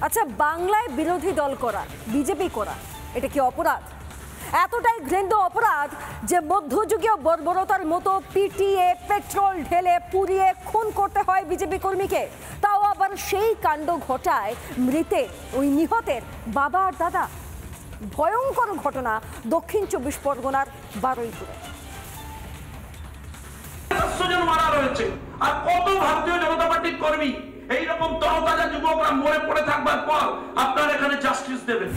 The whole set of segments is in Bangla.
আচ্ছা, বাংলায় বিরোধী দল করা, বিজেপি করা, এটা কি অপরাধ? এতটাই ঘৃণ্য অপরাধ যে মধ্যযুগীয় বর্বরতার মতো পিটিয়ে, পেট্রোল ঢেলে, পুড়িয়ে খুন করতে হয় বিজেপি কর্মীকে। তাও আবার সেই কাণ্ড ঘটায় মৃতের, ওই নিহতের বাবা আর দাদা। ভয়ঙ্কর ঘটনা দক্ষিণ 24 পরগনার বারুইপুরে। মারা রয়েছে, আর কত ভারতীয় জনতা পার্টির কর্মী এইরকম তরতাজা যুবকরা মরে পড়ে থাকবার পর আপনারা এখানে জাস্টিস দেবেন?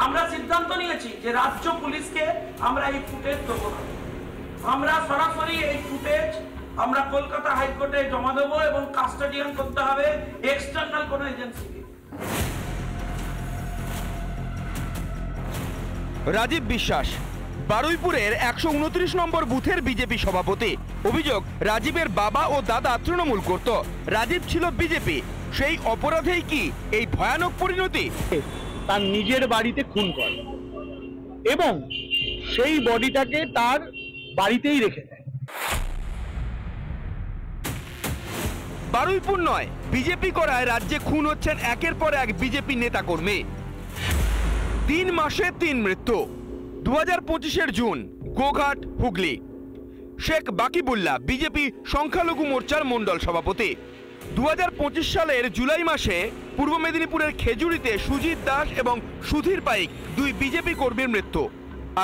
আমরা সিদ্ধান্ত নিয়েছি যে রাজ্য পুলিশকে আমরা এই ফুটেজ দেবো না, আমরা সরাসরি এই ফুটেজ আমরা কলকাতা হাইকোর্টে জমা দেবো এবং কাস্টোডিয়ান করতে হবে এক্সটার্নাল কোনো এজেন্সিকে। রাজীব বিশ্বাস বারুইপুরের 129 নম্বর বুথের বিজেপি সভাপতি। অভিযোগ, রাজীবের বাবা ও দাদা তৃণমূল করত, রাজীব ছিল বিজেপি। সেই অপরাধেই কি এই ভয়ানক পরিণতি? তার নিজের বাড়িতে খুন করে এবং সেই বডিটাকে তার বাড়িতেই রেখে দেয়। বারুইপুর নয়, বিজেপি করায় রাজ্যে খুন হচ্ছেন একের পর এক বিজেপি নেতাকর্মী। 3 মাসে 3 মৃত্যু। 2025-এর জুন, গোঘাট, হুগলি। শেখ বাকিবুল্লাহ বিজেপি সংখ্যালঘু মোর্চার মণ্ডল সভাপতি। 2025 সালের জুলাই মাসে পূর্ব মেদিনীপুরের খেজুরিতে সুজিত দাস এবং সুধীর পাইক, 2 বিজেপি কর্মীর মৃত্যু।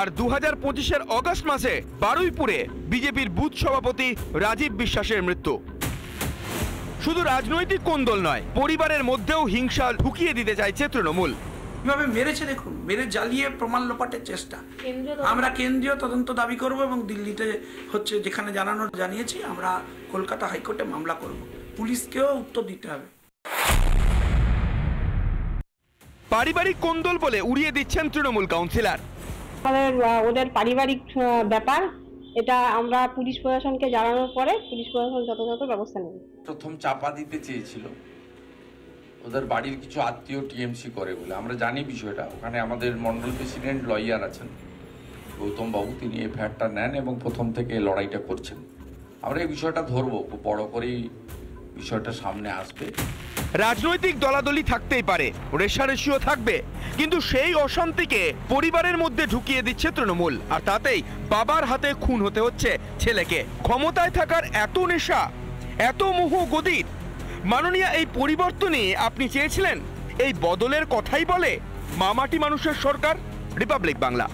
আর 2025-এর অগস্ট মাসে বারুইপুরে বিজেপির বুথ সভাপতি রাজীব বিশ্বাসের মৃত্যু। শুধু রাজনৈতিক কোন্দল নয়, পরিবারের মধ্যেও হিংসা ঢুকিয়ে দিতে চাইছে তৃণমূল। কিভাবে মেরেছে দেখুন, মেরে জ্বালিয়ে প্রমাণ লোপাটের চেষ্টা। আমরা কেন্দ্রীয় তদন্ত দাবি করব এবং দিল্লিতে হচ্ছে যেখানে জানিয়েছি, আমরা কলকাতা হাইকোর্টে মামলা করব। পুলিশকেও উত্তর দিতে হবে। পারিবারিক কোন্দল বলে উড়িয়ে দিচ্ছেন তৃণমূল কাউন্সিলর। ওদের পারিবারিক ব্যাপার, এটা আমরা পুলিশ প্রশাসনকে জানানোর পরে পুলিশ প্রশাসন যথাযথ ব্যবস্থা নেবে। প্রথম চাপা দিতে চেয়েছিল ওদের বাড়ির কিছু আত্মীয় টিএমসি করে বলে। আমরা জানি বিষয়টা, ওখানে আমাদের মন্ডল প্রেসিডেন্ট লয়ার আছেন গৌতম বাবু, তিনি এই ফ্যাটটা নেন এবং প্রথম থেকে লড়াইটা করছেন। আমরা এই বিষয়টা ধরবো, খুব বড় করেই বিষয়টা সামনে আসবে। রাজনৈতিক দলাদলি থাকতেই পারে, রেষারেষিও থাকবে, কিন্তু সেই অশান্তিকে পরিবারের মধ্যে ঢুকিয়ে দিচ্ছে তৃণমূল। আর তাতেই বাবার হাতে খুন হতে হচ্ছে ছেলেকে। ক্ষমতায় থাকার এত নেশা, এত মোহ গদির। মাননীয়া, এই পরিবর্তনই আপনি চেয়েছিলেন? এই বদলের কথাই বলে মামাটি মানুষের সরকার? রিপাবলিক বাংলা।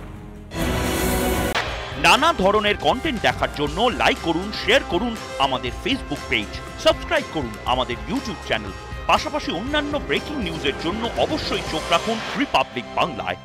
নানা ধরনের কন্টেন্ট দেখার জন্য লাইক করুন, শেয়ার করুন আমাদের ফেসবুক পেজ, সাবস্ক্রাইব করুন আমাদের ইউটিউব চ্যানেল। পাশাপাশি অন্যান্য ব্রেকিং নিউজের জন্য অবশ্যই চোখ রাখুন রিপাবলিক বাংলায়।